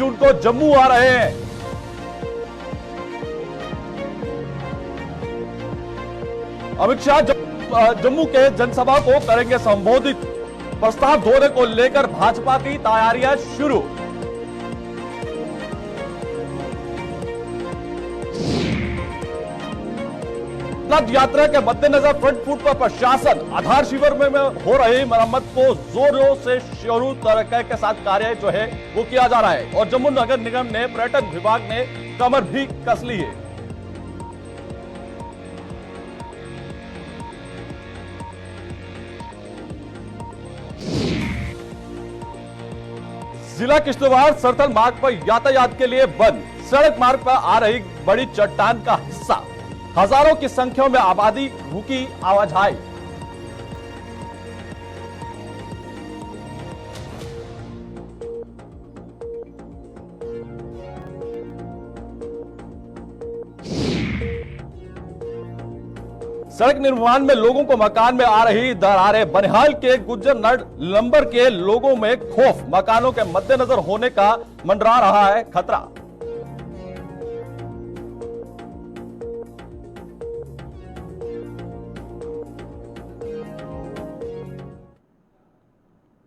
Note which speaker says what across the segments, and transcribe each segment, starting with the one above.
Speaker 1: जून को जम्मू आ रहे हैं। अमित शाह जम्मू के जनसभा को करेंगे संबोधित। प्रस्ताव दौरे को लेकर भाजपा की तैयारियां शुरू। रथ यात्रा के मद्देनजर फ्रंट फुट पर प्रशासन आधार शिविर में हो रही मरम्मत को जोरों से शुरू तरीके के साथ कार्य जो है वो किया जा रहा है और जम्मू नगर निगम ने पर्यटन विभाग ने कमर भी कस ली है। जिला किश्तवाड़ सरथल मार्ग पर यातायात के लिए बंद। सड़क मार्ग पर आ रही बड़ी चट्टान का हिस्सा, हजारों की संख्या में आबादी, रुकी आवाजाही। सड़क निर्माण में लोगों को मकान में आ रही दरारें। बनिहाल के गुज्जर नंबर के लोगों में खौफ। मकानों के मद्देनजर होने का मंडरा रहा है खतरा।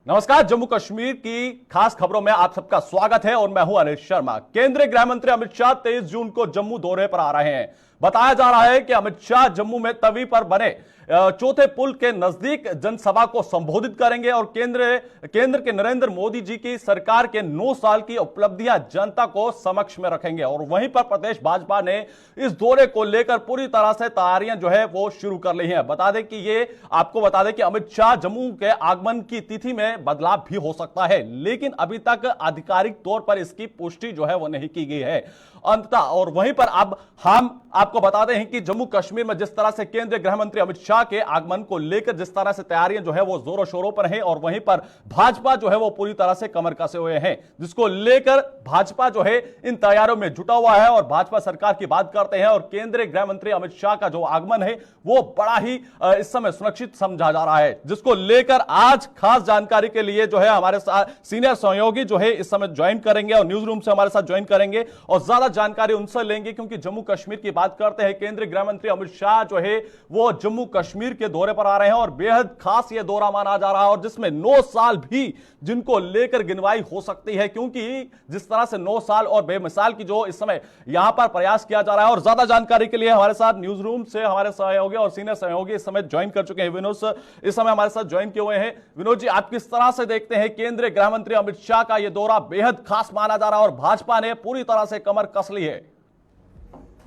Speaker 1: नमस्कार, जम्मू कश्मीर की खास खबरों में आप सबका स्वागत है और मैं हूं अनिल शर्मा। केंद्रीय गृह मंत्री अमित शाह 23 जून को जम्मू दौरे पर आ रहे हैं। बताया जा रहा है कि अमित शाह जम्मू में तवी पर बने चौथे पुल के नजदीक जनसभा को संबोधित करेंगे और केंद्र के नरेंद्र मोदी जी की सरकार के 9 साल की उपलब्धियां जनता को समक्ष में रखेंगे। और वहीं पर प्रदेश भाजपा ने इस दौरे को लेकर पूरी तरह से तैयारियां जो है वो शुरू कर ली हैं। बता दें कि आपको बता दें कि अमित शाह जम्मू के आगमन की तिथि में बदलाव भी हो सकता है, लेकिन अभी तक आधिकारिक तौर पर इसकी पुष्टि जो है वो नहीं की गई है अंततः। और वहीं पर अब हम आपको बताते हैं कि जम्मू कश्मीर में जिस तरह से केंद्रीय गृह मंत्री अमित शाह के आगमन को लेकर जिस तरह से तैयारियां जो है वो जोरों शोरों पर हैं और वहीं पर भाजपा जो है वो पूरी तरह से कमर कसे हुए हैं, जिसको लेकर भाजपा जो है इन तैयारियों में जुटा हुआ है। और भाजपा सरकार की बात करते हैं और केंद्रीय गृह मंत्री अमित शाह का जो आगमन है वो बड़ा ही इस समय सुरक्षित समझा जा रहा है, जिसको लेकर आज खास जानकारी के लिए जो है हमारे साथ सीनियर सहयोगी जो है इस समय ज्वाइन करेंगे और न्यूज रूम से हमारे साथ ज्वाइन करेंगे और ज्यादा जानकारी उनसे लेंगे, क्योंकि जम्मू कश्मीर की बात करते हैं। केंद्रीय गृह मंत्री अमित शाह जो है वो जम्मू कश्मीर के दौरे पर आ रहे हैं और बेहद खास ये दौरा माना जा रहा है और जिसमें 9 साल भी जिनको लेकर गिनवाई हो सकती है, क्योंकि जिस तरह से 9 साल और बेमिसाल की जो इस समय यहां पर प्रयास किया जा रहा है। और ज्यादा जानकारी के लिए हमारे साथ न्यूज रूम से हमारे सहयोगी और सीनियर सहयोगी इस समय ज्वाइन कर चुके हैं। विनोद इस समय हमारे साथ ज्वाइन किए हुए हैं। विनोद जी, आप किस तरह से देखते हैं केंद्रीय गृह मंत्री अमित शाह का यह दौरा बेहद खास माना जा रहा है और भाजपा ने पूरी तरह से कमर कस ली है?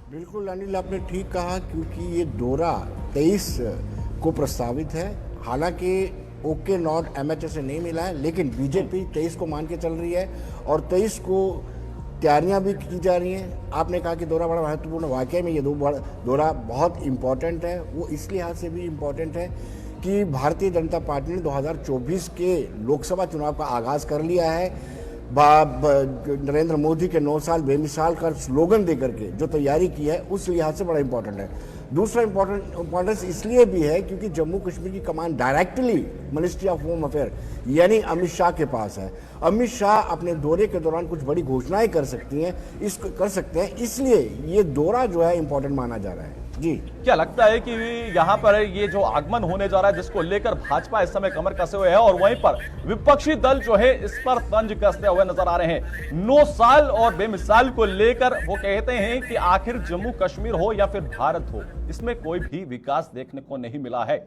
Speaker 2: बिल्कुल अनिल, आपने ठीक कहा, क्योंकि ये दौरा 23 को प्रस्तावित है। हालांकि ओके नॉट एमएचए से नहीं मिला है, लेकिन बीजेपी 23 को मान के चल रही है और 23 को तैयारियां भी की जा रही हैं। आपने कहा कि दौरा बड़ा महत्वपूर्ण, वाकई में ये दौरा बहुत इम्पोर्टेंट है। वो इस लिहाज से भी इम्पोर्टेंट है कि भारतीय जनता पार्टी ने 2024 के लोकसभा चुनाव का आगाज़ कर लिया है। नरेंद्र मोदी के 9 साल बेमिसाल का स्लोगन देकर के जो तैयारी की है, उस लिहाज से बड़ा इंपॉर्टेंट है। दूसरा इंपॉर्टेंस इसलिए भी है क्योंकि जम्मू कश्मीर की कमान directly ministry of home affair यानी अमित शाह के पास है। अमित शाह अपने दौरे के दौरान कुछ बड़ी घोषणाएं कर सकते हैं, इसलिए ये दौरा जो है इंपॉर्टेंट माना जा रहा है। जी,
Speaker 1: क्या लगता है कि यहां पर ये जो आगमन होने जा रहा है जिसको लेकर भाजपा इस समय कमर कसे हुए है और वहीं पर विपक्षी दल जो है इस पर तंज कसते हुए नजर आ रहे हैं? 9 साल और बेमिसाल को लेकर वो कहते हैं कि आखिर जम्मू कश्मीर हो या फिर भारत हो, इसमें कोई भी विकास देखने को नहीं मिला है।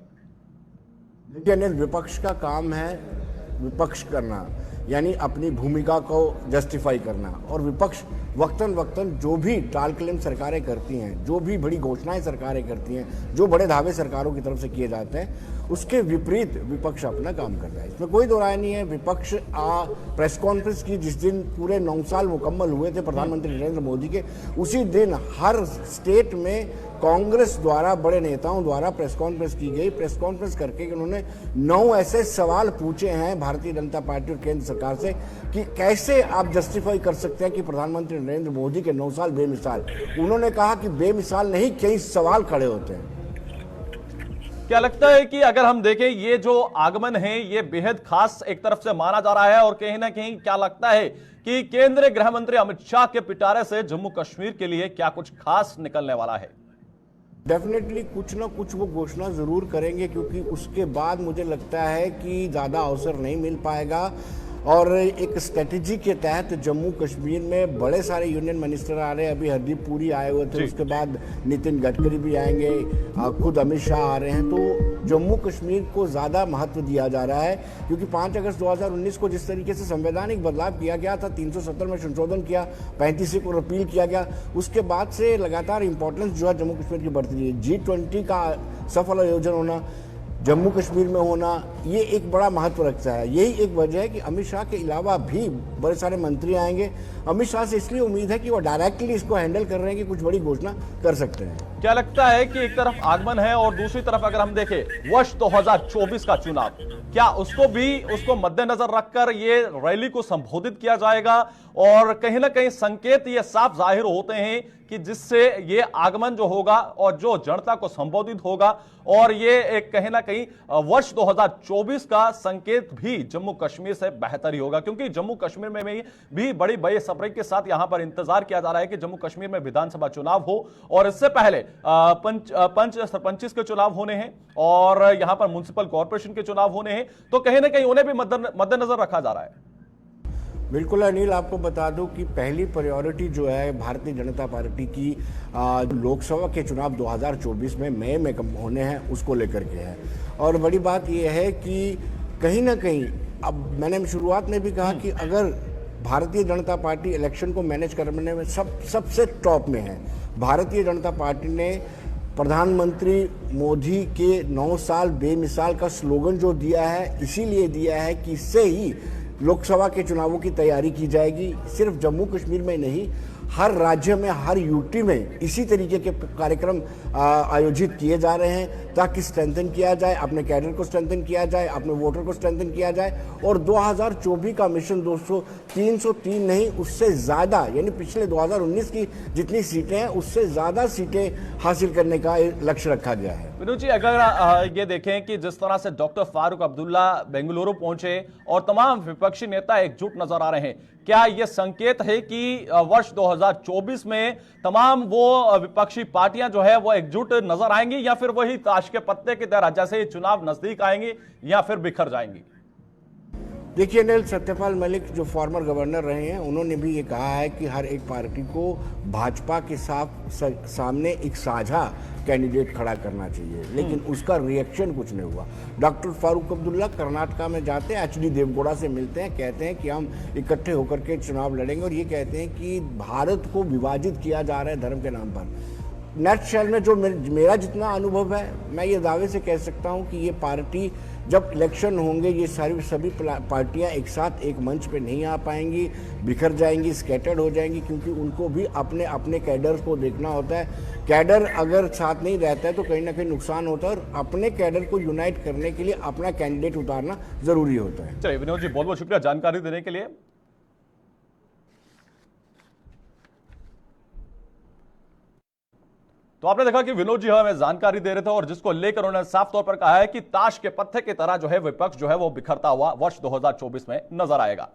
Speaker 2: देखिए, विपक्ष का काम है विपक्ष करना, यानी अपनी भूमिका को जस्टिफाई करना। और विपक्ष वक्तन जो भी टाल क्लेम सरकारें करती हैं, जो भी बड़ी घोषणाएं सरकारें करती हैं, जो बड़े दावे सरकारों की तरफ से किए जाते हैं, उसके विपरीत विपक्ष अपना काम कर रहा है। इसमें कोई दो राय नहीं है। विपक्ष प्रेस कॉन्फ्रेंस की जिस दिन पूरे 9 साल मुकम्मल हुए थे प्रधानमंत्री नरेंद्र मोदी के, उसी दिन हर स्टेट में कांग्रेस द्वारा बड़े नेताओं द्वारा प्रेस कॉन्फ्रेंस की गई। प्रेस कॉन्फ्रेंस करके उन्होंने 9 ऐसे सवाल पूछे हैं भारतीय जनता पार्टी और केंद्र सरकार से कि कैसे आप जस्टिफाई कर सकते हैं कि प्रधानमंत्री नरेंद्र मोदी के 9 साल बेमिसाल। उन्होंने कहा कि बेमिसाल नहीं, कई सवाल खड़े होते हैं।
Speaker 1: क्या लगता है कि अगर हम देखें ये जो आगमन है ये बेहद खास एक तरफ से माना जा रहा है, और कहीं ना कहीं क्या लगता है कि केंद्रीय गृह मंत्री अमित शाह के पिटारे से जम्मू कश्मीर के लिए क्या कुछ खास निकलने वाला है?
Speaker 2: डेफिनेटली कुछ ना कुछ वो घोषणा जरूर करेंगे, क्योंकि उसके बाद मुझे लगता है कि ज़्यादा अवसर नहीं मिल पाएगा। और एक स्ट्रेटेजी के तहत जम्मू कश्मीर में बड़े सारे यूनियन मिनिस्टर आ रहे हैं। अभी हरदीप पुरी आए हुए थे, उसके बाद नितिन गडकरी भी आएंगे, खुद अमित शाह आ रहे हैं। तो जम्मू कश्मीर को ज़्यादा महत्व दिया जा रहा है, क्योंकि 5 अगस्त 2019 को जिस तरीके से संवैधानिक बदलाव किया गया था, 370 में संशोधन किया, 35 को रिपील किया गया, उसके बाद से लगातार इंपॉर्टेंस जो है जम्मू कश्मीर की बढ़ती रही है। G20 का सफल आयोजन होना, जम्मू कश्मीर में होना, ये एक बड़ा महत्व रखता है। यही एक वजह है कि अमित शाह के अलावा भी बड़े सारे मंत्री आएंगे। अमित शाह से इसलिए उम्मीद है कि वो डायरेक्टली इसको हैंडल कर रहे हैं कि कुछ बड़ी घोषणा कर सकते हैं।
Speaker 1: क्या लगता है कि एक तरफ आगमन है और दूसरी तरफ अगर हम देखें वर्ष 2024 का चुनाव, क्या उसको मद्देनजर रखकर ये रैली को संबोधित किया जाएगा? और कहीं ना कहीं संकेत ये साफ जाहिर होते हैं कि जिससे ये आगमन जो होगा और जो जनता को संबोधित होगा, और ये एक कहीं ना कहीं वर्ष 2024 का संकेत भी जम्मू कश्मीर से बेहतर ही होगा, क्योंकि जम्मू कश्मीर में भी बड़ी बेसब्री के साथ यहां पर इंतजार किया जा रहा है कि जम्मू कश्मीर में विधानसभा चुनाव हो, और इससे पहले पंच सरपंच के चुनाव होने हैं और यहां पर म्युनिसिपल कॉर्पोरेशन के चुनाव होने हैं। तो कहीं ना कहीं उन्हें भी मद्देनजर रखा जा रहा है।
Speaker 2: बिल्कुल अनिल, आपको बता दूं कि पहली प्रायोरिटी जो है भारतीय जनता पार्टी की लोकसभा के चुनाव 2024 में मई में होने हैं, उसको लेकर के है। और बड़ी बात यह है कि कहीं ना कहीं, अब मैंने शुरुआत में भी कहा कि अगर भारतीय जनता पार्टी इलेक्शन को मैनेज करने में सबसे टॉप में है। भारतीय जनता पार्टी ने प्रधानमंत्री मोदी के 9 साल बेमिसाल का स्लोगन जो दिया है, इसीलिए दिया है कि इससे ही लोकसभा के चुनावों की तैयारी की जाएगी। सिर्फ जम्मू कश्मीर में नहीं, हर राज्य में, हर यूटी में इसी तरीके के कार्यक्रम आयोजित किए जा रहे हैं, ताकि स्ट्रेंथन किया जाए, अपने कैडर को स्ट्रेंथन किया जाए, अपने वोटर को स्ट्रेंथन किया जाए। और 2024 का मिशन 303 नहीं, उससे ज़्यादा, यानी पिछले 2019 की जितनी सीटें हैं उससे ज़्यादा सीटें हासिल करने का लक्ष्य रखा गया है।
Speaker 1: विनोद जी, अगर ये देखें कि जिस तरह से डॉक्टर फारूक अब्दुल्ला बेंगलुरु पहुंचे और तमाम विपक्षी नेता एकजुट नजर आ रहे हैं, क्या यह संकेत है कि वर्ष 2024 में तमाम वो विपक्षी पार्टियां जो है वो एकजुट नजर आएंगी, या फिर वही ताश के पत्ते की तरह जैसे चुनाव नजदीक आएंगे या फिर बिखर जाएंगी?
Speaker 2: देखिए अनिल, सत्यपाल मलिक जो फॉर्मर गवर्नर रहे हैं, उन्होंने भी ये कहा है कि हर एक पार्टी को भाजपा के सामने एक साझा कैंडिडेट खड़ा करना चाहिए, लेकिन उसका रिएक्शन कुछ नहीं हुआ। डॉक्टर फारूक अब्दुल्ला कर्नाटका में जाते हैं, HD देवगौड़ा से मिलते हैं, कहते हैं कि हम इकट्ठे होकर के चुनाव लड़ेंगे, और ये कहते हैं कि भारत को विभाजित किया जा रहा है धर्म के नाम पर। नेक्स्ट शहर में जो मेरा जितना अनुभव है, मैं ये दावे से कह सकता हूँ कि ये पार्टी, जब इलेक्शन होंगे, ये सभी पार्टियां एक साथ एक मंच पे नहीं आ पाएंगी, बिखर जाएंगी, स्कैटर्ड हो जाएंगी, क्योंकि उनको भी अपने अपने कैडर को देखना होता है। कैडर अगर साथ नहीं रहता है तो कहीं ना कहीं नुकसान होता है, और अपने कैडर को यूनाइट करने के लिए अपना कैंडिडेट उतारना जरूरी होता है।
Speaker 1: चलिए विनोद जी, बहुत बहुत शुक्रिया जानकारी देने के लिए। तो आपने देखा कि विनोद जी हमें जानकारी दे रहे थे, और जिसको लेकर उन्होंने साफ तौर पर कहा है कि ताश के पत्ते की तरह जो है विपक्ष जो है वो बिखरता हुआ वर्ष 2024 में नजर आएगा।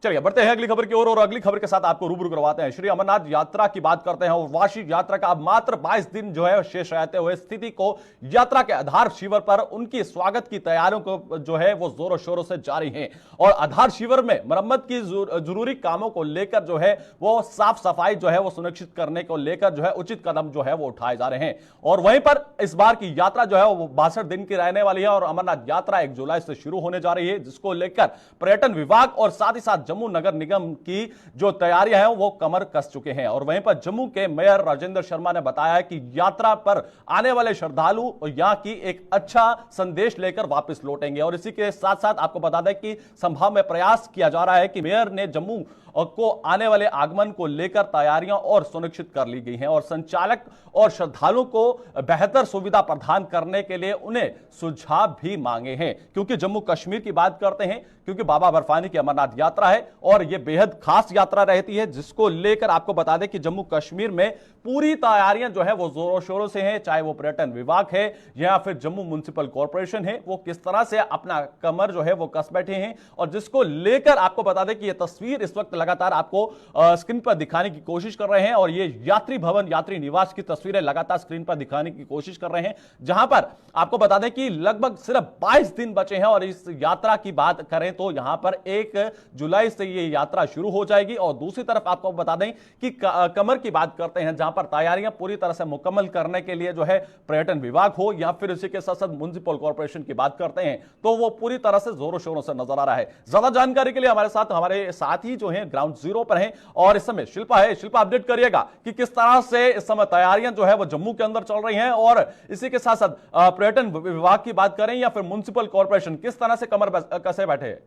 Speaker 1: चलिए बढ़ते हैं अगली खबर की ओर, और अगली खबर के साथ आपको रूबरू करवाते हैं। श्री अमरनाथ यात्रा की बात करते हैं, और वार्षिक यात्रा का अब मात्र 22 दिन जो है शेष रहते हुए स्थिति को यात्रा के आधार शिविर पर उनकी स्वागत की तैयारियों को जो है वो जोरों शोरों से जारी है। और आधार शिविर में मरम्मत की जरूरी कामों को लेकर जो है वो साफ सफाई जो है वो सुनिश्चित करने को लेकर जो है उचित कदम जो है वो उठाए जा रहे हैं। और वहीं पर इस बार की यात्रा जो है वो 62 दिन की रहने वाली है, और अमरनाथ यात्रा 1 जुलाई से शुरू होने जा रही है, जिसको लेकर पर्यटन विभाग और साथ ही साथ जम्मू नगर निगम की जो तैयारियां हैं वो कमर कस चुके हैं। और वहीं पर जम्मू के मेयर राजेंद्र शर्मा ने बताया है कि यात्रा पर आने वाले श्रद्धालु यहां की एक अच्छा संदेश लेकर वापस लौटेंगे। और इसी के साथ साथ आपको बता दें कि संभाव में प्रयास किया जा रहा है कि मेयर ने जम्मू को आने वाले आगमन को लेकर तैयारियां और सुनिश्चित कर ली गई हैं, और संचालक और श्रद्धालुओं को बेहतर सुविधा प्रदान करने के लिए उन्हें सुझाव भी मांगे हैं। क्योंकि जम्मू कश्मीर की बात करते हैं, क्योंकि बाबा बर्फानी की अमरनाथ यात्रा है, है और ये बेहद खास यात्रा रहती है, जिसको लेकर आपको बता दें कि जम्मू कश्मीर में पूरी तैयारियां जो है वो जोरों शोरों से हैं, चाहे वो पर्यटन विभाग है या फिर जम्मू म्युनिसिपल कॉर्पोरेशन है, वो किस तरह से अपना कमर जो है वो कस बैठे हैं। और जिसको लेकर आपको बता दें कि ये तस्वीर इस वक्त लगातार आपको स्क्रीन पर दिखाने की कोशिश कर रहे हैं और ये यात्री भवन, यात्री निवास की तस्वीरें लगातार स्क्रीन पर दिखाने की कोशिश कर रहे हैं, जहां पर आपको बता दें कि लगभग सिर्फ 22 दिन बचे हैं। और इस यात्रा की बात करें तो यहां पर 1 जुलाई से ये यात्रा शुरू हो जाएगी। और दूसरी तरफ आपको बता दें कि कमर की बात करते हैं, जहां पर तैयारियां पूरी तरह से मुकम्मल करने के लिए जो है पर्यटन विभाग हो या फिर इसी के साथ साथ म्युनिसिपल कॉर्पोरेशन की बात करते हैं, तो वो पूरी तरह से जोरों शोरों से नजर आ रहा है। ज्यादा जानकारी के लिए हमारे साथ ही जो है ग्राउंड जीरो पर हैं और इस समय शिल्पा है। शिल्पा, अपडेट करिएगा कि किस तरह से इस समय तैयारियां जो है वो जम्मू के अंदर चल रही हैं और इसी के साथ साथ पर्यटन विभाग की बात करें या फिर म्युनिसिपल कॉर्पोरेशन किस तरह से कमर कसे बैठे हैं।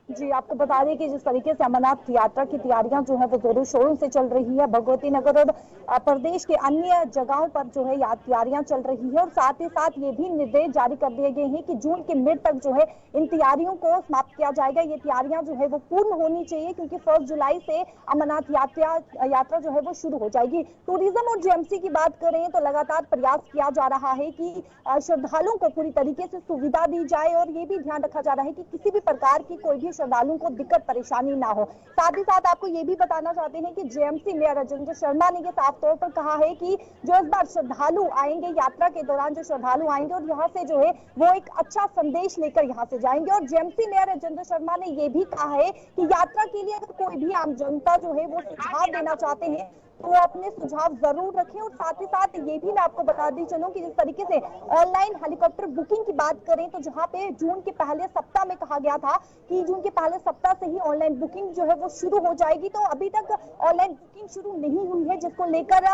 Speaker 3: जी, आपको बता दें कि जिस तरीके से अमरनाथ यात्रा की तैयारियां जो है वो जोरों शोरों से चल रही है, भगवती नगर और प्रदेश के अन्य जगहों पर जो है तैयारियां चल रही है। और साथ ही साथ ये भी निर्देश जारी कर दिए गए हैं कि जून के मिड तक जो है इन तैयारियों को समाप्त किया जाएगा। ये तैयारियां जो है वो पूर्ण होनी चाहिए, क्योंकि 1 जुलाई से अमरनाथ यात्रा जो है वो शुरू हो जाएगी। टूरिज्म और जेएमसी की बात करें तो लगातार प्रयास किया जा रहा है कि श्रद्धालुओं को पूरी तरीके से सुविधा दी जाए और ये भी ध्यान रखा जा रहा है कि किसी भी प्रकार की कोई भी श्रद्धालुओं को दिक्कत परेशानी ना हो। साथ ही साथ आपको ये भी बताना चाहते हैं कि जेएमसी मेयर राजेंद्र शर्मा ने ये साफ तौर पर कहा है कि जो इस बार श्रद्धालु आएंगे, यात्रा के दौरान जो श्रद्धालु आएंगे और यहाँ से जो है वो एक अच्छा संदेश लेकर यहाँ से जाएंगे। और जेएमसी मेयर राजेंद्र शर्मा ने ये भी कहा है कि यात्रा के लिए अगर कोई भी आम जनता जो है वो सुझाव देना चाहते हैं तो अपने सुझाव जरूर रखें। और साथ ही साथ ये भी मैं आपको बता दी चलूं कि जिस तरीके से ऑनलाइन हेलीकॉप्टर बुकिंग की बात करें तो जहां पे जून के पहले सप्ताह में कहा गया था कि जून के पहले सप्ताह से ही ऑनलाइन बुकिंग जो है वो शुरू हो जाएगी, तो अभी तक ऑनलाइन बुकिंग शुरू नहीं हुई है, जिसको लेकर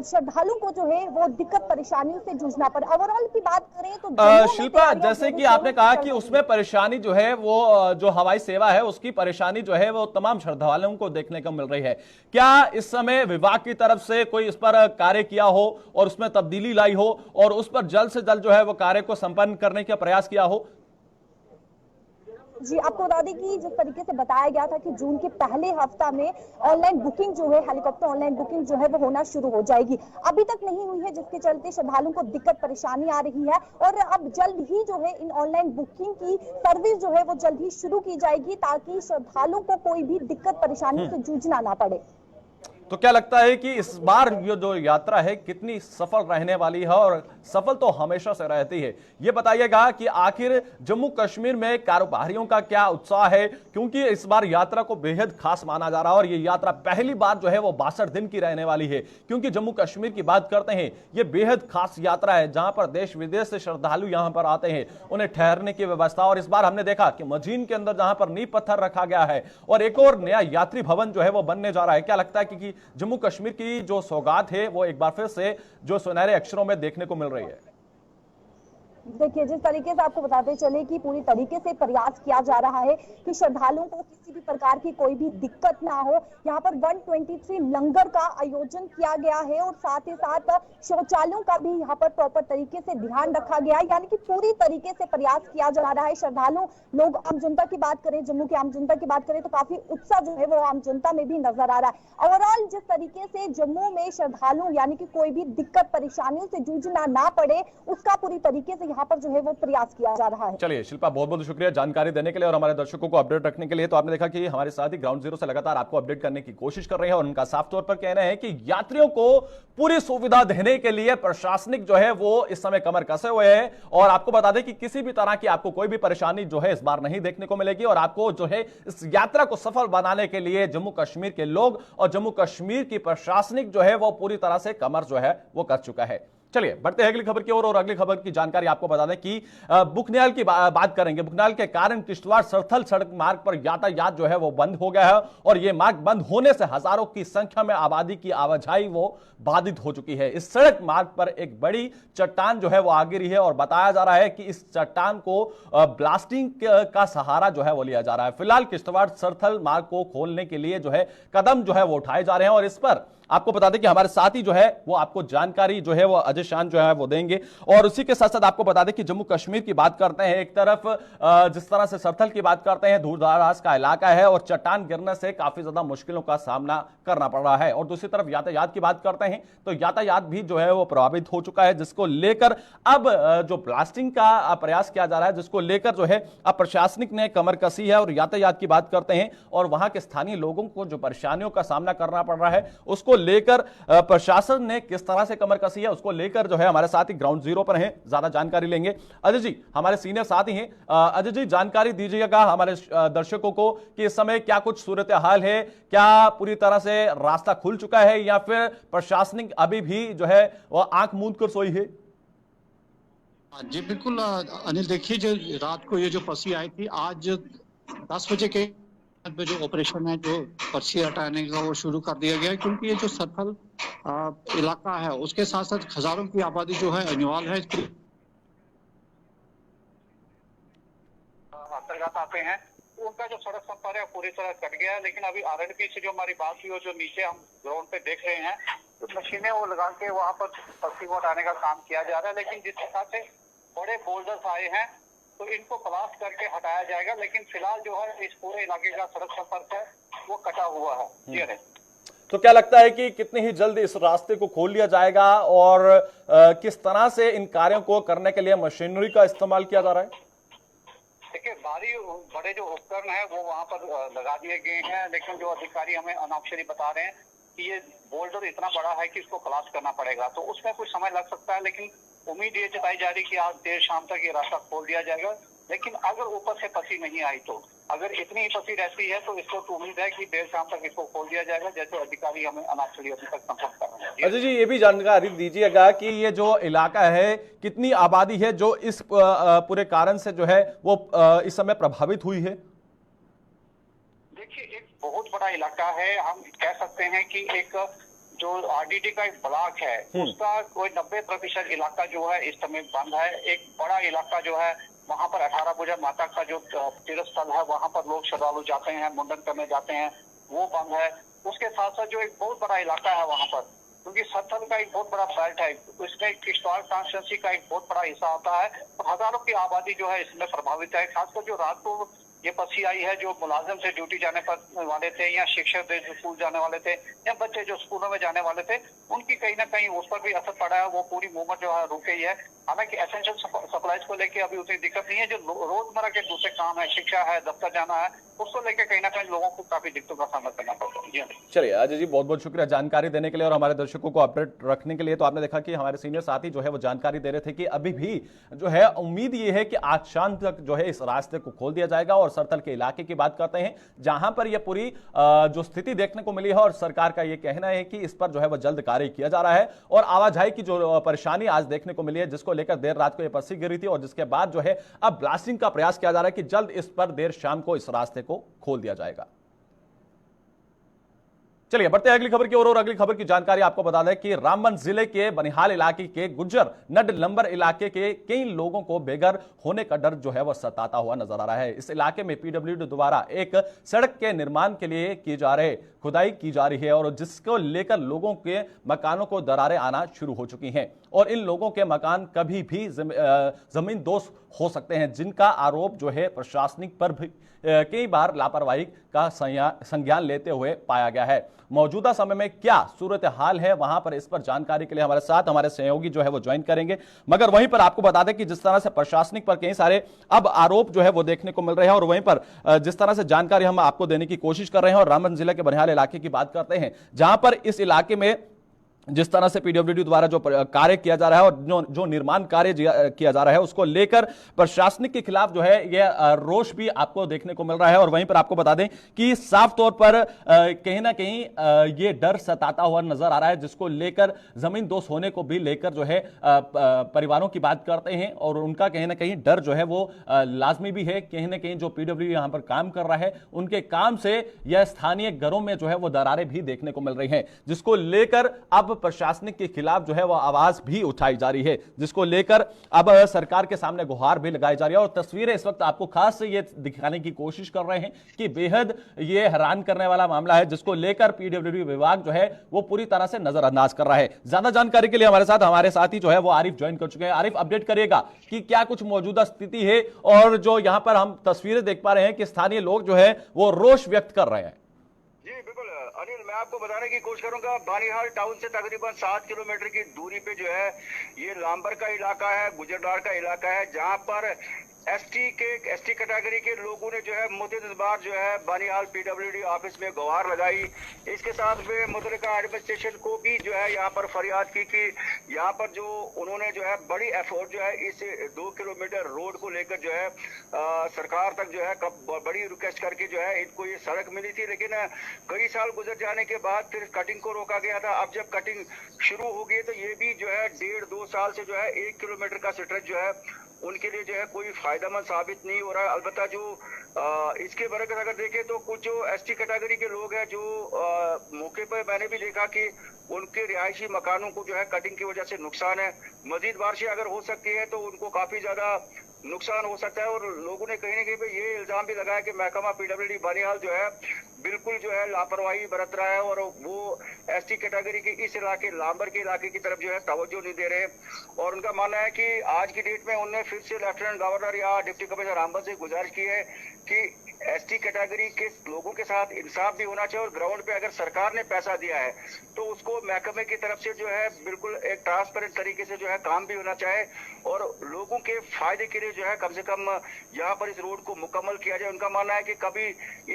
Speaker 3: श्रद्धालुओं को जो है वो दिक्कत परेशानियों से जूझना पड़े। ओवरऑल की बात करें तो
Speaker 1: शिल्पा, जैसे कि आपने कहा कि उसमें परेशानी जो है वो जो हवाई सेवा है उसकी परेशानी जो है वो तमाम श्रद्धालुओं को देखने को मिल रही है। क्या इस समय विभाग की तरफ से कोई इस पर कार्य किया हो और उसमें तब्दीली लाई हो और उस पर जल्द से जल्द जो है वो कार्य को संपन्न करने का प्रयास किया हो?
Speaker 3: जी, आपको बता दें कि जिस तरीके से बताया गया था कि जून के पहले हफ्ता में ऑनलाइन बुकिंग जो है, हेलीकॉप्टर ऑनलाइन बुकिंग जो है वो होना शुरू हो जाएगी, अभी तक नहीं हुई है, जिसके चलते श्रद्धालुओं को दिक्कत परेशानी आ रही है। और अब जल्द ही जो है इन ऑनलाइन बुकिंग की सर्विस जो है वो जल्द ही शुरू की जाएगी, ताकि श्रद्धालुओं को कोई भी दिक्कत परेशानी से जूझना ना पड़े।
Speaker 1: तो क्या लगता है कि इस बार ये जो यात्रा है कितनी सफल रहने वाली है? और सफल तो हमेशा से रहती है, ये बताइएगा कि आखिर जम्मू कश्मीर में कारोबारियों का क्या उत्साह है, क्योंकि इस बार यात्रा को बेहद खास माना जा रहा है और ये यात्रा पहली बार जो है वो 62 दिन की रहने वाली है। क्योंकि जम्मू कश्मीर की बात करते हैं, ये बेहद खास यात्रा है जहां पर देश विदेश से श्रद्धालु यहां पर आते हैं, उन्हें ठहरने की व्यवस्था। और इस बार हमने देखा कि मजीन के अंदर जहां पर नींव पत्थर रखा गया है और एक और नया यात्री भवन जो है वो बनने जा रहा है। क्या लगता है कि जम्मू कश्मीर की जो सौगात है वो एक बार फिर से जो सुनहरे अक्षरों में देखने को मिल रही है?
Speaker 3: देखिए, जिस तरीके से आपको बताते चले कि पूरी तरीके से प्रयास किया जा रहा है कि श्रद्धालुओं को किसी भी प्रकार की कोई भी दिक्कत ना हो। यहाँ पर 123 लंगर का आयोजन किया गया है और साथ ही साथ शौचालयों का भी यहाँ पर प्रॉपर तरीके से ध्यान रखा गया है, यानी कि पूरी तरीके से प्रयास किया जा रहा है। श्रद्धालु लोग, आम जनता की बात करें, जम्मू के आम जनता की बात करें तो काफी उत्साह जो है वो आम जनता में भी नजर आ रहा है। ओवरऑल जिस तरीके से जम्मू में श्रद्धालु यानी कि कोई भी दिक्कत परेशानियों से जूझना ना पड़े, उसका पूरी तरीके से यहाँ पर जो है वो प्रयास किया जा रहा है।
Speaker 1: चलिए शिल्पा, बहुत बहुत शुक्रिया जानकारी देने के लिए और हमारे दर्शकों को अपडेट रखने के लिए। तो आपने देखा कि हमारे साथ ही ग्राउंड जीरो से लगातार आपको अपडेट करने की कोशिश कर रहे हैं और उनका साफ तौर पर कहना है कि यात्रियों को पूरी सुविधा देने के लिए प्रशासनिक जो है वो इस समय कमर कसे हुए हैं। और आपको बता दें कि किसी भी तरह की आपको कोई भी परेशानी जो है इस बार नहीं देखने को मिलेगी और आपको जो है इस यात्रा को सफल बनाने के लिए जम्मू कश्मीर के लोग और जम्मू कश्मीर की प्रशासनिक जो है वो पूरी तरह से कमर जो है वो कर चुका है। चलिए बढ़ते हैं अगली खबर की ओर और अगली खबर की जानकारी आपको बता दें कि बुकन्याल की बात करेंगे। बुकन्याल के कारण किश्तवाड़ सरथल सड़क मार्ग पर यातायात जो है वो बंद हो गया है और यह मार्ग बंद होने से हजारों की संख्या में आबादी की आवाजाही वो बाधित हो चुकी है। इस सड़क मार्ग पर एक बड़ी चट्टान जो है वो आ गिरी है और बताया जा रहा है कि इस चट्टान को ब्लास्टिंग का सहारा जो है वो लिया जा रहा है। फिलहाल किश्तवाड़ सरथल मार्ग को खोलने के लिए जो है कदम जो है वो उठाए जा रहे हैं और इस पर आपको बता दें कि हमारे साथी जो है वो आपको जानकारी जो है वो अजय शान जो है वो देंगे। और उसी के साथ साथ आपको बता दें कि जम्मू कश्मीर की बात करते हैं, एक तरफ जिस तरह से सरथल की बात करते हैं, दूर दराज का इलाका है और चट्टान गिरने से काफी ज्यादा मुश्किलों का सामना करना पड़ रहा है। और दूसरी तरफ यातायात की बात करते हैं तो यातायात भी जो है वो प्रभावित हो चुका है, जिसको लेकर अब जो ब्लास्टिंग का प्रयास किया जा रहा है, जिसको लेकर जो है अब प्रशासनिक ने कमर कसी है। और यातायात की बात करते हैं और वहां के स्थानीय लोगों को जो परेशानियों का सामना करना पड़ रहा है उसको लेकर प्रशासन ने किस तरह से कमर कसी है, उसको लेकर जो है हमारे साथ ही ग्राउंड जीरो पर हैं, ज्यादा जानकारी लेंगे। अजय जी हमारे सीनियर साथी हैं, अजय जी जानकारी दीजिएगा हमारे दर्शकों को कि इस समय क्या कुछ सूरत हाल है, क्या पूरी तरह से रास्ता खुल चुका है या फिर प्रशासनिक अभी भी जो है वह आंख मूंद कर सोई है?
Speaker 4: जी बिल्कुल अनिल, देखिए जो रात को ये जो पसी आई थी, आज 10 बजे के जो ऑपरेशन है, जो पर्ची हटाने का वो शुरू कर दिया गया है, क्योंकि ये जो सरथल इलाका है उसके साथ साथ हजारों की आबादी जो है अनिवाल है अंतर्गत आते हैं, उनका जो सड़क संपर्क है पूरी तरह कट गया है। लेकिन अभी आरएनबी से जो हमारी बात हुई और जो नीचे हम ग्राउंड पे देख रहे हैं तो मशीनें वो लगा के वहाँ पर पस्सी को हटाने का काम किया जा रहा है। लेकिन जिस हिसाब से बड़े बोल्डर्स आए हैं तो इनको ब्लास्ट करके हटाया जाएगा। लेकिन फिलहाल जो है इस पूरे इलाके का सड़क संपर्क है वो कटा हुआ है। जी नहीं,
Speaker 1: तो क्या लगता है कि कितनी ही जल्द इस रास्ते को खोल लिया जाएगा और किस तरह से इन कार्यों को करने के लिए मशीनरी का इस्तेमाल किया जा रहा है?
Speaker 4: देखिए भारी बड़े जो उपकरण है वो वहाँ पर लगा दिए गए हैं, लेकिन जो अधिकारी हमें अनऑफिशियली बता रहे हैं कि ये बोल्डर इतना बड़ा है कि इसको ब्लास्ट करना पड़ेगा, तो उसमें कुछ समय लग सकता है। लेकिन उम्मीद ये जताई जा रही कि आज देर शाम तक ये रास्ता खोल दिया जाएगा। लेकिन अगर ऊपर से पसी नहीं आई तो, अगर इतनी ही पसी रहती है तो इसको तो उम्मीद है कि देर शाम तक इसको खोल दिया जाएगा, जैसे अधिकारी हमें अनऑफिशियली अभी तक संपर्क कर रहे हैं।
Speaker 1: अजय जी ये भी जानकारी दीजिएगा कि ये जो इलाका है कितनी आबादी है जो इस पूरे कारण से जो है वो इस समय प्रभावित हुई है?
Speaker 4: देखिए एक बहुत बड़ा इलाका है, हम कह सकते हैं कि एक जो आरडीडी का एक ब्लॉक है उसका कोई 90% इलाका जो है इस समय बंद है। एक बड़ा इलाका जो है वहाँ पर 18 भुजा माता का जो तीर्थ स्थल है वहाँ पर लोग श्रद्धालु जाते हैं, मुंडन करने जाते हैं, वो बंद है। उसके साथ साथ जो एक बहुत बड़ा इलाका है वहाँ पर, क्योंकि सरथल का एक बहुत बड़ा बेल्ट है, उसमें किश्तवाड़ कॉन्स्टिट्यूंसी का एक बहुत बड़ा हिस्सा होता है, तो हजारों की आबादी जो है इसमें प्रभावित है। खासकर जो रात को ये पसी आई है, जो मुलाजिम से ड्यूटी जाने पर वाले थे या शिक्षक जो स्कूल जाने वाले थे या बच्चे जो स्कूलों में जाने वाले थे, उनकी कहीं ना कहीं उस पर भी असर पड़ा है। वो पूरी मूवमेंट जो है रुक गई है। हालांकि एसेंशियल सप्लाईज को लेकर अभी उतनी दिक्कत नहीं है। जो रोजमर्रा के दूसरे काम है, शिक्षा है, दफ्तर जाना है, उसको लेकर कहीं ना कहीं लोगों को काफी दिक्कतों का सामना करना पड़ता है।
Speaker 1: चलिए अजय जी बहुत बहुत शुक्रिया जानकारी देने के लिए और हमारे दर्शकों को अपडेट रखने के लिए। तो आपने देखा कि हमारे सीनियर साथी जो है वो जानकारी दे रहे थे कि अभी भी जो है उम्मीद ये है कि आज शाम तक जो है इस रास्ते को खोल दिया जाएगा। और सरथल के इलाके की बात करते हैं जहां पर यह पूरी जो स्थिति देखने को मिली है और सरकार का यह कहना है कि इस पर जो है वह जल्द कार्य किया जा रहा है। और आवाजाही की जो परेशानी आज देखने को मिली है, जिसको लेकर देर रात को यह पस्सी गिरी थी और जिसके बाद जो है अब ब्लास्टिंग का प्रयास किया जा रहा है कि जल्द इस पर देर शाम को इस रास्ते को खोल दिया जाएगा। चलिए बढ़ते हैं अगली खबर की ओर। और अगली खबर की जानकारी आपको बता दें कि रामबन जिले के बनिहाल इलाके के गुज्जर नड लंबर इलाके के कई लोगों को बेघर होने का डर जो है वह सताता हुआ नजर आ रहा है। इस इलाके में पीडब्ल्यूडी द्वारा एक सड़क के निर्माण के लिए की जा रहे खुदाई की जा रही है और जिसको लेकर लोगों के मकानों को दरारें आना शुरू हो चुकी हैं और इन लोगों के मकान कभी भी जमीन दोष हो सकते हैं, जिनका आरोप जो है प्रशासनिक पर भी कई बार लापरवाही का संज्ञान लेते हुए पाया गया है। मौजूदा समय में क्या सूरत हाल है वहां पर, इस पर जानकारी के लिए हमारे साथ हमारे सहयोगी जो है वो ज्वाइन करेंगे। मगर वहीं पर आपको बता दें कि जिस तरह से प्रशासनिक पर कई सारे अब आरोप जो है वो देखने को मिल रहे हैं और वहीं पर जिस तरह से जानकारी हम आपको देने की कोशिश कर रहे हैं और रामबन जिले के बनिहाल इलाके की बात करते हैं, जहां पर इस इलाके में जिस तरह से पीडब्ल्यूडी द्वारा जो कार्य किया जा रहा है और जो निर्माण कार्य किया जा रहा है उसको लेकर प्रशासनिक के खिलाफ जो है यह रोष भी आपको देखने को मिल रहा है। और वहीं पर आपको बता दें कि साफ तौर पर कहीं ना कहीं ये डर सताता हुआ नजर आ रहा है, जिसको लेकर जमीन दोष होने को भी लेकर जो है परिवारों की बात करते हैं और उनका कहीं ना कहीं डर जो है वो लाजमी भी है। कहीं ना कहीं जो पीडब्ल्यूडी यहां पर काम कर रहा है उनके काम से यह स्थानीय घरों में जो है वो दरारें भी देखने को मिल रही हैं, जिसको लेकर अब अब प्रशासनिक के खिलाफ जो है वो आवाज भी उठाई जा रही है, जिसको लेकर अब सरकार के सामने गुहार भी लगाई जा रही है। और तस्वीरें इस वक्त आपको खास से ये दिखाने की कोशिश कर रहे हैं कि बेहद ये हैरान करने वाला मामला है, जिसको लेकर पीडब्ल्यूडी विभाग जो है वो पूरी तरह से नजरअंदाज कर रहा है। ज्यादा जानकारी के लिए हमारे साथी जो है वो आरिफ ज्वाइन कर चुके हैं। आरिफ, अपडेट करिएगा कि क्या कुछ मौजूदा स्थिति है, और जो यहां पर हम तस्वीरें देख पा रहे हैं कि स्थानीय लोग जो है वो रोष व्यक्त कर रहे हैं।
Speaker 5: जी बिल्कुल अनिल, मैं आपको बताने की कोशिश करूंगा। बानिहाल टाउन से तकरीबन 7 किलोमीटर की दूरी पे जो है ये लांबर का इलाका है, गुजरदार का इलाका है, जहां पर एसटी कैटेगरी के लोगों ने जो है मुतअद्दिद बार जो है बानिहाल पीडब्ल्यूडी ऑफिस में गुहार लगाई। इसके साथ में मुतल्लिका एडमिनिस्ट्रेशन को भी जो है यहाँ पर फरियाद की कि यहाँ पर जो उन्होंने जो है बड़ी एफर्ट जो है इस 2 किलोमीटर रोड को लेकर जो है सरकार तक जो है बड़ी रिक्वेस्ट करके जो है इनको ये सड़क मिली थी, लेकिन कई साल गुजर जाने के बाद फिर कटिंग को रोका गया था। अब जब कटिंग शुरू हो गई तो ये भी जो है 1.5-2 साल से जो है 1 किलोमीटर का स्ट्रेच जो है उनके लिए जो है कोई फायदेमंद साबित नहीं हो रहा है। अलबत्ता जो इसके बरकत अगर देखें तो कुछ जो एसटी कैटेगरी के लोग हैं जो मौके पर मैंने भी देखा कि उनके रिहायशी मकानों को जो है कटिंग की वजह से नुकसान है। मजीद बारिशें अगर हो सकती है तो उनको काफी ज्यादा नुकसान हो सकता है। और लोगों ने कहीं ना कहीं पे ये इल्जाम भी लगाया कि महकमा पीडब्ल्यूडी बानिहाल जो है बिल्कुल जो है लापरवाही बरत रहा है और वो एसटी कैटेगरी के इस इलाके लांबर के इलाके की तरफ जो है तवज्जो नहीं दे रहे। और उनका मानना है कि आज की डेट में उन्होंने फिर से लेफ्टिनेंट गवर्नर या डिप्टी कमिश्नर रामबन से गुजारिश की है कि एसटी कैटेगरी के लोगों के साथ इंसाफ भी होना चाहिए और ग्राउंड पे अगर सरकार ने पैसा दिया है तो उसको महकमे की तरफ से जो है बिल्कुल एक ट्रांसपेरेंट तरीके से जो है काम भी होना चाहिए और लोगों के फायदे के लिए जो है कम से कम यहाँ पर इस रोड को मुकम्मल किया जाए। उनका मानना है कि कभी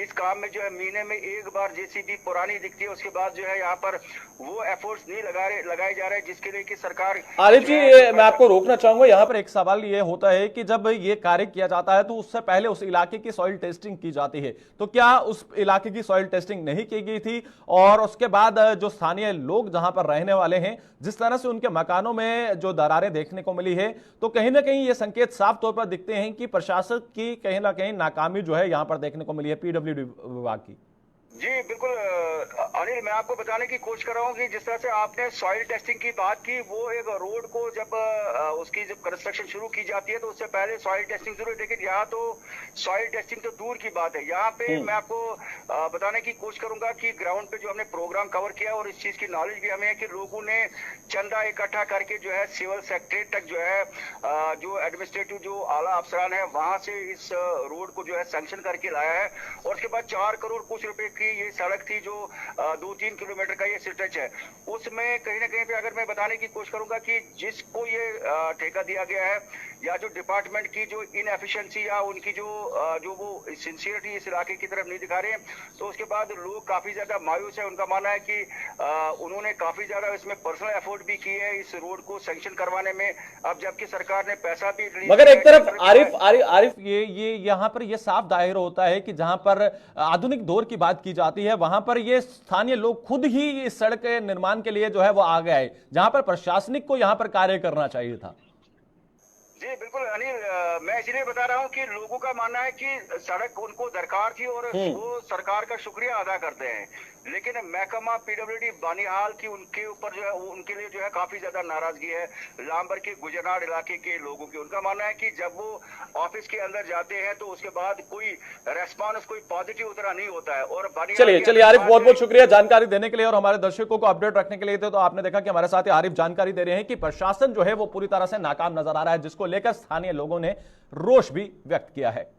Speaker 5: इस काम में जो है महीने में एक बार जेसीबी पुरानी दिखती है, उसके बाद जो है यहाँ पर वो एफर्ट्स नहीं लगाए जा रहे जिसके लिए कि सरकार।
Speaker 1: आरिफ जी, मैं आपको रोकना चाहूंगा, यहाँ पर एक सवाल ये होता है कि जब ये कार्य किया जाता है तो उससे पहले उस इलाके की सॉइल टेस्टिंग की जाती है, तो क्या उस इलाके की सॉइल टेस्टिंग नहीं की गई थी? और उसके बाद जो स्थानीय लोग जहां पर रहने वाले हैं, जिस तरह से उनके मकानों में जो दरारें देखने को मिली है, तो कहीं ना कहीं ये संकेत साफ तौर पर दिखते हैं कि प्रशासन की कहीं ना कहीं नाकामी जो है यहां पर देखने को मिली है पीडब्ल्यूडी विभाग की।
Speaker 5: जी बिल्कुल अनिल, मैं आपको बताने की कोशिश कर रहा हूँ कि जिस तरह से आपने सॉइल टेस्टिंग की बात की, वो एक रोड को जब उसकी जब कंस्ट्रक्शन शुरू की जाती है तो उससे पहले सॉइल टेस्टिंग जरूर, लेकिन यहाँ तो सॉइल टेस्टिंग तो दूर की बात है। यहाँ पे मैं आपको बताने की कोशिश करूंगा कि ग्राउंड पे जो हमने प्रोग्राम कवर किया और इस चीज की नॉलेज भी हमें है कि लोगों ने चंदा इकट्ठा करके जो है सिविल सेक्रेटरी तक जो है जो एडमिनिस्ट्रेटिव जो आला अफसरान है वहां से इस रोड को जो है सैंक्शन करके लाया है। और उसके बाद 4 करोड़ कुछ रुपए की ये सड़क थी जो 2-3 किलोमीटर का ये स्ट्रेच है। उसमें कहीं ना कहीं पे अगर मैं बताने की कोशिश करूंगा कि जिसको ये ठेका दिया गया है या जो डिपार्टमेंट की जो इनएफिशिएंसी या उनकी जो वो सिंसियरिटी इस इलाके की तरफ नहीं दिखा रहे हैं, तो उसके बाद लोग काफी ज्यादा मायूस है। उनका मानना है कि उन्होंने काफी ज्यादा इसमें पर्सनल एफर्ट भी की है इस रोड को सैंक्शन करवाने में, अब जबकि सरकार ने पैसा भी।
Speaker 1: मगर एक तरफ आरिफ ये यहाँ पर ये साफ जाहिर होता है कि जहां पर आधुनिक दौर की बात की जाती है वहां पर ये स्थानीय लोग खुद ही इस सड़क के निर्माण के लिए जो है वो आ गए हैं, जहां पर प्रशासनिक को यहां पर कार्य करना चाहिए था।
Speaker 5: जी बिल्कुल अनिल, मैं इसलिए बता रहा हूँ कि लोगों का मानना है कि सड़क उनको दरकार थी और वो सरकार का शुक्रिया अदा करते हैं, लेकिन महकमा पीडब्ल्यूडी बानिहाल की उनके ऊपर जो है उनके लिए जो है काफी ज्यादा नाराजगी है लांबर के गुजरनार इलाके के लोगों की। उनका मानना है कि जब वो ऑफिस के अंदर जाते हैं तो उसके बाद कोई रेस्पॉन्स कोई पॉजिटिव उतरा नहीं होता है। और
Speaker 1: चलिए आरिफ, बहुत बहुत शुक्रिया जानकारी देने के लिए और हमारे दर्शकों को अपडेट रखने के लिए। तो आपने देखा कि हमारे साथ आरिफ जानकारी दे रहे हैं कि प्रशासन जो है वो पूरी तरह से नाकाम नजर आ रहा है, जिसको लेकर स्थानीय लोगों ने रोष भी व्यक्त किया है।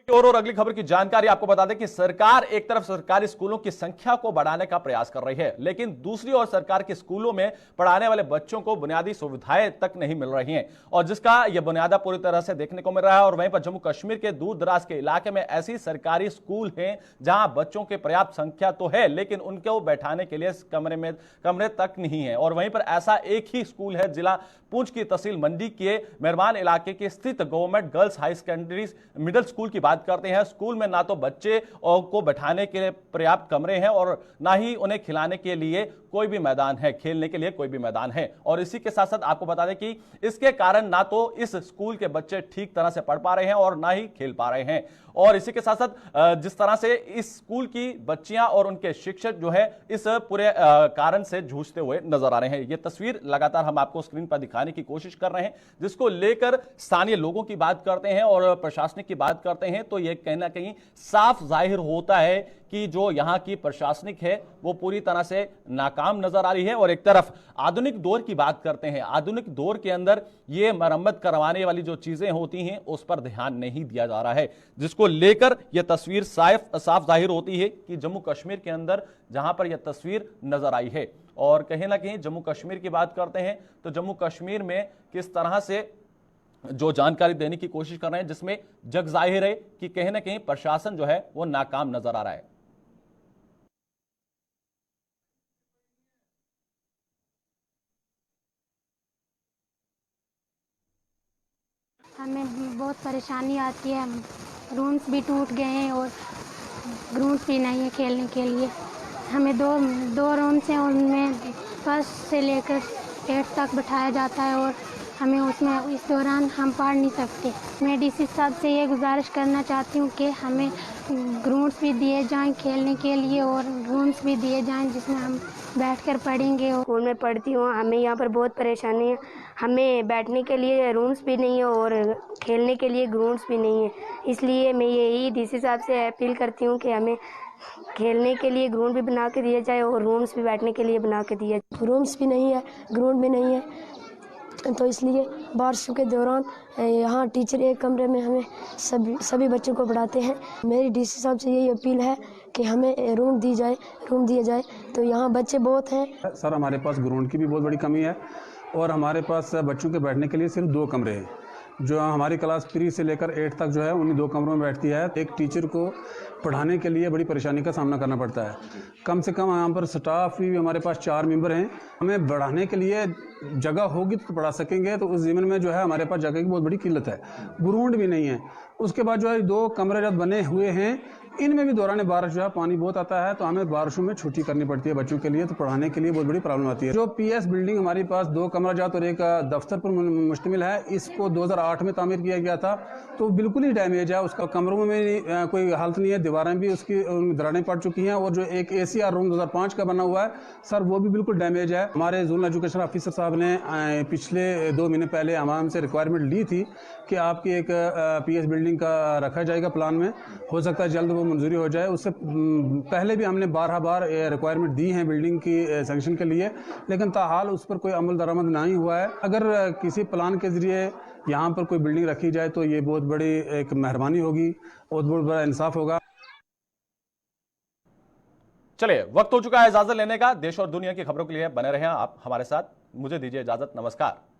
Speaker 1: और अगली खबर की जानकारी आपको बता दें कि सरकार एक तरफ सरकारी स्कूलों की संख्या को बढ़ाने का प्रयास कर रही है, लेकिन दूसरी ओर सरकार के स्कूलों में पढ़ाने वाले बच्चों को बुनियादी सुविधाएं तक नहीं मिल रही हैं, और जिसका यह बुनियादा पूरी तरह से देखने को मिल रहा है। और वहीं पर जम्मू कश्मीर के दूर दराज के इलाके में ऐसी सरकारी स्कूल हैं जहां बच्चों की पर्याप्त संख्या तो है, लेकिन उनको बैठाने के लिए कमरे तक नहीं है। और वहीं पर ऐसा एक ही स्कूल है जिला पुंछ की तहसील मंडी के मेहरबान इलाके के स्थित government girls high secondary middle school की बात करते हैं, स्कूल में ना तो बच्चे को बैठाने के लिए पर्याप्त कमरे हैं और ना ही उन्हें खिलाने के लिए कोई भी मैदान है, खेलने के लिए कोई भी मैदान है। और इसी के साथ साथ आपको बता दें कि इसके कारण ना तो इस स्कूल के बच्चे ठीक तरह से पढ़ पा रहे हैं और ना ही खेल पा रहे हैं। और इसी के साथ साथ जिस तरह से इस स्कूल की बच्चियां और उनके शिक्षक जो है इस पूरे कारण से जूझते हुए नजर आ रहे हैं। ये तस्वीर लगातार हम आपको स्क्रीन पर दिखाने की कोशिश कर रहे हैं, जिसको लेकर स्थानीय लोगों की बात करते हैं और प्रशासनिक की बात करते हैं तो यह कहीं ना कहीं साफ जाहिर होता है कि जो यहां की प्रशासनिक है वो पूरी तरह से नाकाम नजर आ रही है। और एक तरफ आधुनिक दौर की बात करते हैं, आधुनिक दौर के अंदर ये मरम्मत करवाने वाली जो चीजें होती हैं उस पर ध्यान नहीं दिया जा रहा है, जिसको लेकर यह तस्वीर साफ जाहिर होती है कि जम्मू कश्मीर के अंदर जहां पर यह तस्वीर नजर आई है। और कहीं ना कहीं जम्मू कश्मीर की बात करते हैं तो जम्मू कश्मीर में किस तरह से जो जानकारी देने की कोशिश कर रहे हैं, जिसमें जग जाहिर है कि कहीं ना कहीं प्रशासन जो है वो नाकाम नजर आ रहा है।
Speaker 6: हमें बहुत परेशानी आती है, रूम्स भी टूट गए हैं और ग्राउंड्स भी नहीं है खेलने के लिए। हमें दो रूम्स हैं, उनमें फर्स्ट से लेकर 8 तक बैठाया जाता है और हमें उसमें इस दौरान हम पढ़ नहीं सकते। मैं डीसी साहब से ये गुजारिश करना चाहती हूँ कि हमें ग्राउंड्स भी दिए जाएं खेलने के लिए और रूम्स भी दिए जाएं जिसमें हम बैठकर पढ़ेंगे।
Speaker 7: स्कूल में पढ़ती हूँ, हमें यहाँ पर बहुत परेशानी है। हमें बैठने के लिए रूम्स भी नहीं है और खेलने के लिए ग्राउंड्स भी नहीं है। इसलिए मैं यही डीसी साहब से अपील करती हूँ कि हमें खेलने के लिए ग्राउंड भी बना के दिया जाए और रूम्स भी बैठने के लिए बना के दिया जाए।
Speaker 8: रूम्स भी नहीं है, ग्राउंड भी नहीं है, तो इसलिए बारिशों के दौरान यहाँ टीचर एक कमरे में हमें सभी बच्चों को पढ़ाते हैं। मेरी डीसी साहब से यही अपील है कि हमें रूम दिया जाए। तो यहाँ बच्चे बहुत हैं।
Speaker 9: सर, हमारे पास ग्राउंड की भी बहुत बड़ी कमी है और हमारे पास बच्चों के बैठने के लिए सिर्फ 2 कमरे हैं। जो हमारी क्लास 3 से लेकर 8 तक जो है उन्हीं 2 कमरों में बैठती है। एक टीचर को पढ़ाने के लिए बड़ी परेशानी का सामना करना पड़ता है। कम से कम यहाँ पर स्टाफ भी हमारे पास 4 मेंबर हैं। हमें बढ़ाने के लिए जगह होगी तो पढ़ा सकेंगे, तो उस ज़मीन में जो है हमारे पास जगह की बहुत बड़ी किल्लत है। ग्राउंड भी नहीं है। उसके बाद जो है 2 कमरे जब बने हुए हैं, इनमें भी दौरान बारिश जो है पानी बहुत आता है, तो हमें बारिशों में छुट्टी करनी पड़ती है बच्चों के लिए, तो पढ़ाने के लिए बहुत बड़ी प्रॉब्लम आती है। जो पीएस बिल्डिंग हमारे पास 2 कमरा जात और एक दफ्तर पर मुश्तमिल है, इसको 2008 में तामीर किया गया था, तो बिल्कुल ही डैमेज है। उसका कमरों में कोई हालत नहीं है, दीवारें भी उसकी दरारें पड़ चुकी हैं। और जो एक ACR रूम 2005 का बना हुआ है सर, वो भी बिल्कुल डैमेज है। हमारे जोनल एजुकेशन ऑफिसर साहब ने पिछले 2 महीने पहले हमसे रिक्वायरमेंट ली थी कि आपकी एक पीएस बिल्डिंग का रखा जाएगा प्लान में, हो सकता है जल्द वो मंजूरी हो जाए। उससे पहले भी हमने 12 बार रिक्वायरमेंट दी है बिल्डिंग की सैंक्शन के लिए, लेकिन ताहाल उस पर कोई अमल दरामद नहीं हुआ है। अगर किसी प्लान के जरिए यहाँ पर कोई बिल्डिंग रखी जाए तो ये बहुत बड़ी एक मेहरबानी होगी और बहुत बड़ा इंसाफ होगा।
Speaker 1: चलिए, वक्त हो चुका है इजाजत लेने का। देश और दुनिया की खबरों के लिए बने रहें आप हमारे साथ। मुझे दीजिए इजाजत। नमस्कार।